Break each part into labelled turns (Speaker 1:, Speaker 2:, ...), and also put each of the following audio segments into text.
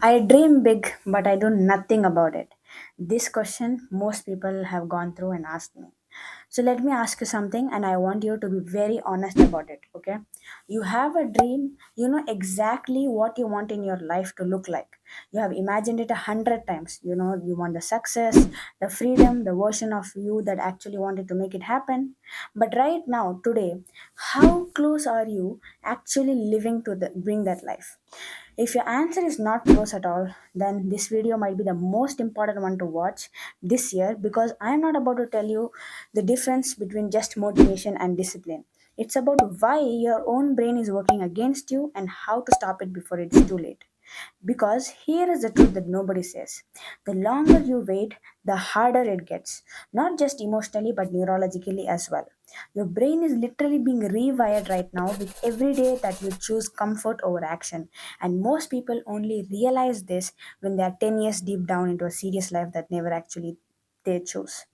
Speaker 1: I dream big, but I do nothing about it. This question most people have gone through and asked me. So let me ask you something, and I want you to be very honest about it, okay? You have a dream, you know exactly what you want in your life to look like. You have imagined it 100 times. You know, you want the success, the freedom, the version of you that actually wanted to make it happen. But right now, today, how close are you actually living to bring that life? If your answer is not close at all, then this video might be the most important one to watch this year because I'm not about to tell you the difference between just motivation and discipline. It's about why your own brain is working against you and how to stop it before it's too late. Because here is the truth that nobody says. The longer you wait, the harder it gets. Not just emotionally, but neurologically as well. Your brain is literally being rewired right now with every day that you choose comfort over action. And most people only realize this when they are 10 years deep down into a serious life that never actually they choose.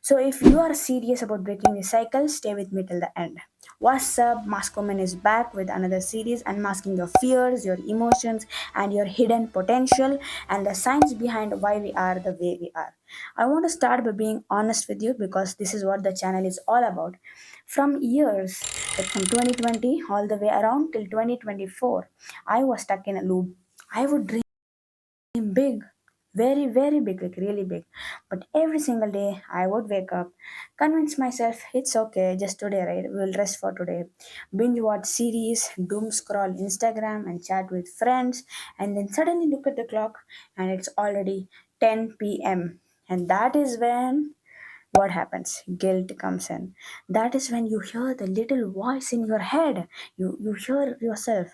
Speaker 1: So if you are serious about breaking the cycle, stay with me till the end. What's up? Mask Woman is back with another series unmasking your fears, your emotions, and your hidden potential and the science behind why we are the way we are. I want to start by being honest with you because this is what the channel is all about. From years, like from 2020 all the way around till 2024, I was stuck in a loop. I would dream big, very, very big, like really big. But every single day, I would wake up, convince myself it's okay, just today, right? We'll rest for today. Binge watch series, doom scroll Instagram, and chat with friends, and then suddenly look at the clock and it's already 10 p.m. And that is when what happens? Guilt comes in. That is when you hear the little voice in your head. You hear yourself.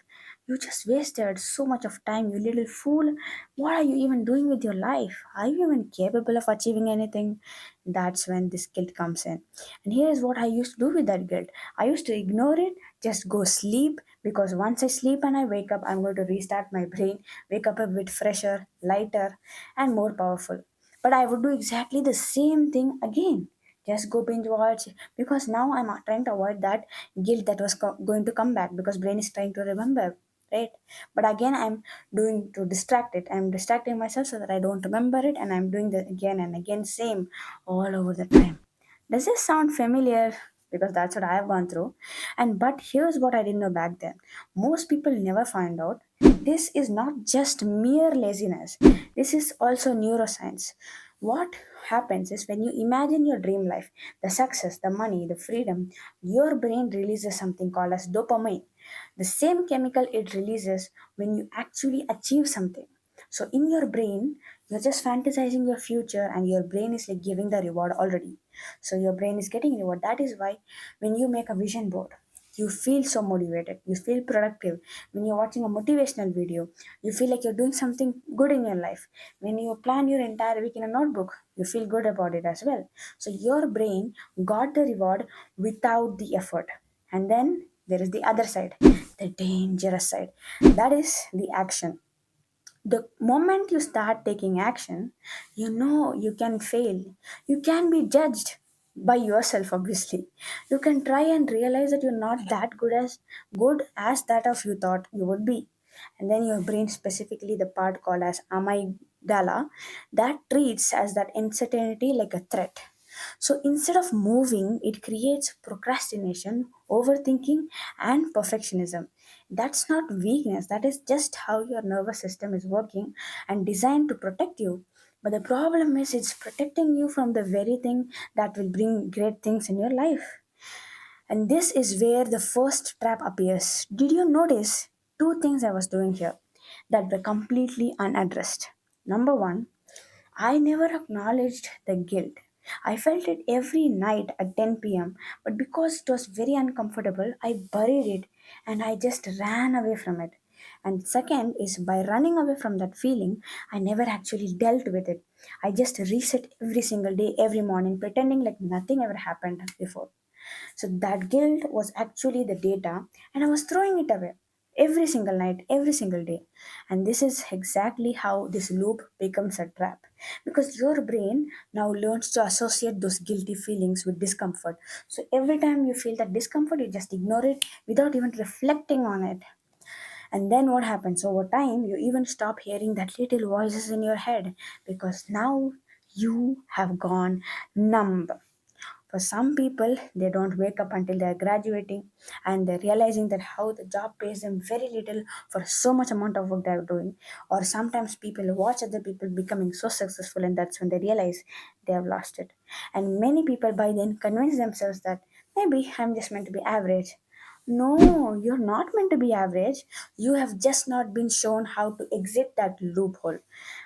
Speaker 1: You just wasted so much of time, you little fool. What are you even doing with your life? Are you even capable of achieving anything? That's when this guilt comes in. And here is what I used to do with that guilt. I used to ignore it, just go sleep, because once I sleep and I wake up, I'm going to restart my brain, wake up a bit fresher, lighter, and more powerful. But I would do exactly the same thing again. Just go binge watch because now I'm trying to avoid that guilt that was going to come back because brain is trying to remember, right? But again, I'm doing to distract it. I'm distracting myself so that I don't remember it, and I'm doing that again and again, same all over the time. Does this sound familiar? Because that's what I have gone through. And but here's what I didn't know back then. Most people never find out this is not just mere laziness. This is also neuroscience. What happens is when you imagine your dream life, the success, the money, the freedom, your brain releases something called as dopamine. The same chemical it releases when you actually achieve something. So in your brain, you're just fantasizing your future and your brain is like giving the reward already. So your brain is getting reward. That is why when you make a vision board, you feel so motivated, you feel productive. When you're watching a motivational video, you feel like you're doing something good in your life. When you plan your entire week in a notebook, you feel good about it as well. So your brain got the reward without the effort. And then there is the other side, the dangerous side. That is the action. The moment you start taking action, you know you can fail. You can be judged by yourself, obviously. You can try and realize that you're not that good as that of you thought you would be. And then your brain, specifically the part called as amygdala, that treats as that uncertainty like a threat. So instead of moving, it creates procrastination, overthinking, and perfectionism. That's not weakness, that is just how your nervous system is working and designed to protect you. But the problem is, it's protecting you from the very thing that will bring great things in your life. And this is where the first trap appears. Did you notice two things I was doing here that were completely unaddressed? Number one, I never acknowledged the guilt. I felt it every night at 10 p.m., but because it was very uncomfortable, I buried it and I just ran away from it. And second is by running away from that feeling, I never actually dealt with it. I just reset every single day, every morning, pretending like nothing ever happened before. So that guilt was actually the data, and I was throwing it away every single night, every single day. And this is exactly how this loop becomes a trap because your brain now learns to associate those guilty feelings with discomfort. So every time you feel that discomfort, you just ignore it without even reflecting on it. And then what happens over time? You even stop hearing that little voices in your head because now you have gone numb. For some people, they don't wake up until they're graduating and they're realizing that how the job pays them very little for so much amount of work they're doing. Or sometimes people watch other people becoming so successful and that's when they realize they have lost it. And many people by then convince themselves that maybe I'm just meant to be average. No, you're not meant to be average. You have just not been shown how to exit that loophole.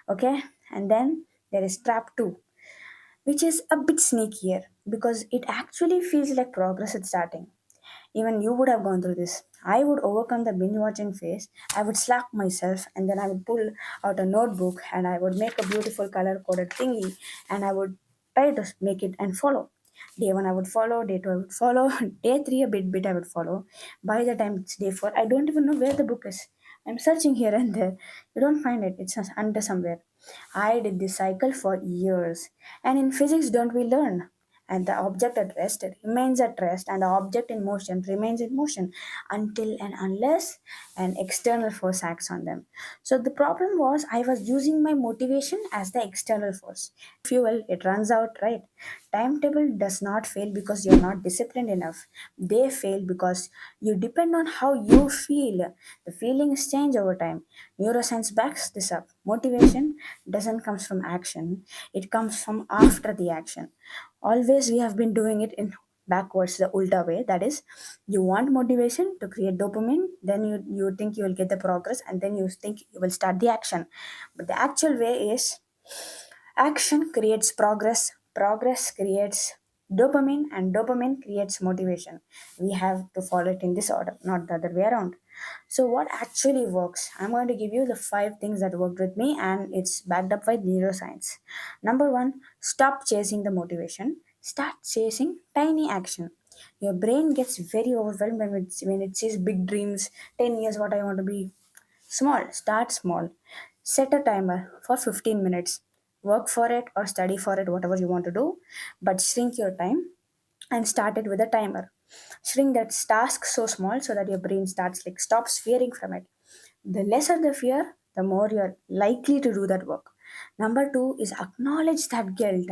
Speaker 1: Okay? And then there is trap 2, which is a bit sneakier because it actually feels like progress at starting. Even you would have gone through this. I would overcome the binge watching phase. I would slap myself and then I would pull out a notebook and I would make a beautiful color coded thingy and I would try to make it and follow. Day one I would follow, day two I would follow, day three a bit I would follow. By the time it's day four, I don't even know where the book is. I'm searching here and there. You don't find it. It's just under somewhere. I did this cycle for years. And in physics, don't we learn? And the object at rest remains at rest, and the object in motion remains in motion until and unless an external force acts on them. So the problem was I was using my motivation as the external force. Fuel, it runs out, right? Timetable does not fail because you're not disciplined enough. They fail because you depend on how you feel. The feelings change over time. Neuroscience backs this up. Motivation doesn't come from action, it comes from after the action. Always we have been doing it in backwards, the ulta way. That is, you want motivation to create dopamine, then you think you will get the progress, and then you think you will start the action. But the actual way is action creates progress, progress creates dopamine, and dopamine creates motivation. We have to follow it in this order, not the other way around. So, what actually works? I'm going to give you the 5 things that worked with me, and it's backed up by neuroscience. Number one, stop chasing the motivation, start chasing tiny action. Your brain gets very overwhelmed when it sees big dreams, 10 years, what I want to be. Small, start small. Set a timer for 15 minutes. Work for it or study for it, whatever you want to do, but shrink your time and start it with a timer. Shrink that task so small so that your brain starts like stops fearing from it. The lesser the fear, the more you're likely to do that work. Number two is acknowledge that guilt.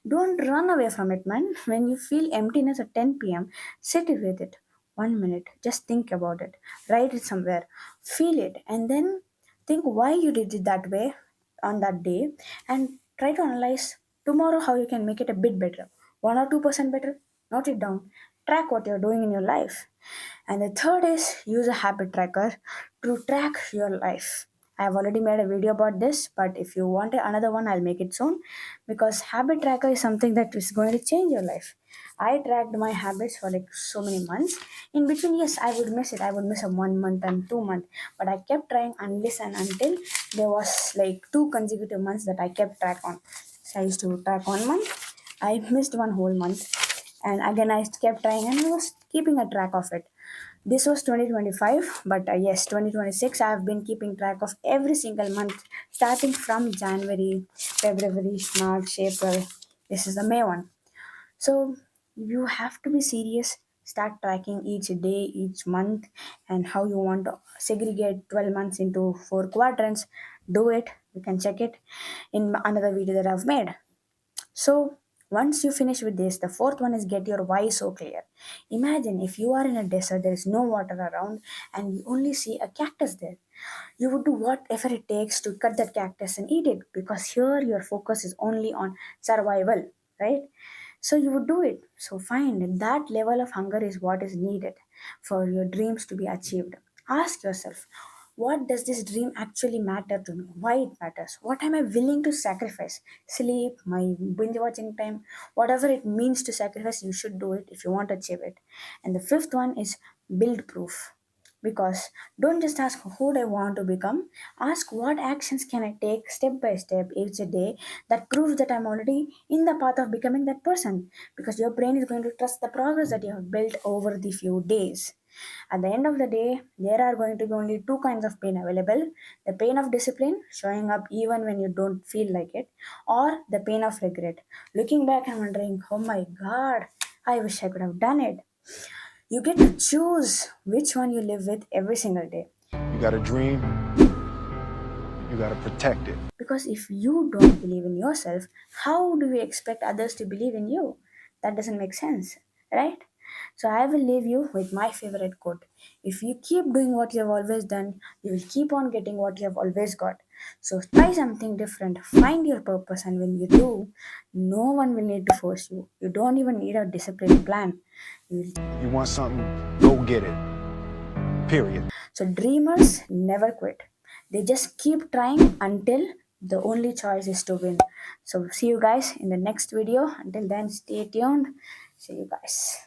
Speaker 1: Don't run away from it, man. When you feel emptiness at 10 p.m., sit with it. 1 minute. Just think about it. Write it somewhere. Feel it. And then think why you did it that way on that day and try to analyze tomorrow how you can make it a bit better. 1 or 2% better. Note it down. Track what you're doing in your life. And the third is use a habit tracker to track your life. I have already made a video about this, but if you want another one, I'll make it soon because habit tracker is something that is going to change your life. I tracked my habits for like so many months. In between, yes, I would miss it. I would miss a 1 month and 2 month, but I kept trying unless and until there was like 2 consecutive months that I kept track on. So I used to track 1 month. I missed one whole month, and again I kept trying and I was keeping a track of it. This was 2025, but yes, 2026 I have been keeping track of every single month starting from January, February, March, April. This is the May one. So you have to be serious. Start tracking each day, each month, and how you want to segregate 12 months into 4 quadrants. Do it. You can check it in another video that I've made. So once you finish with this, the fourth one is get your why so clear. Imagine if you are in a desert, there is no water around, and you only see a cactus there. You would do whatever it takes to cut that cactus and eat it because here your focus is only on survival, right? So you would do it. So fine, that level of hunger is what is needed for your dreams to be achieved. Ask yourself, what does this dream actually matter to me? Why it matters? What am I willing to sacrifice? Sleep, my binge watching time, whatever it means to sacrifice, you should do it if you want to achieve it. And the fifth one is build proof. Because don't just ask who do I want to become, ask what actions can I take step by step each day that proves that I'm already in the path of becoming that person. Because your brain is going to trust the progress that you have built over the few days. At the end of the day, there are going to be only two kinds of pain available: the pain of discipline, showing up even when you don't feel like it, or the pain of regret, looking back and wondering, oh my god, I wish I could have done it. You get to choose which one you live with every single day.
Speaker 2: You got a dream, you got to protect it.
Speaker 1: Because if you don't believe in yourself, how do you expect others to believe in you? That doesn't make sense, right? So I will leave you with my favorite quote. If you keep doing what you have always done, you will keep on getting what you have always got. So try something different, find your purpose, and when you do, no one will need to force you. You don't even need a disciplined plan. You will.
Speaker 2: You want something, go get it. Period.
Speaker 1: So dreamers never quit. They just keep trying until the only choice is to win. So see you guys in the next video. Until then, stay tuned. See you guys.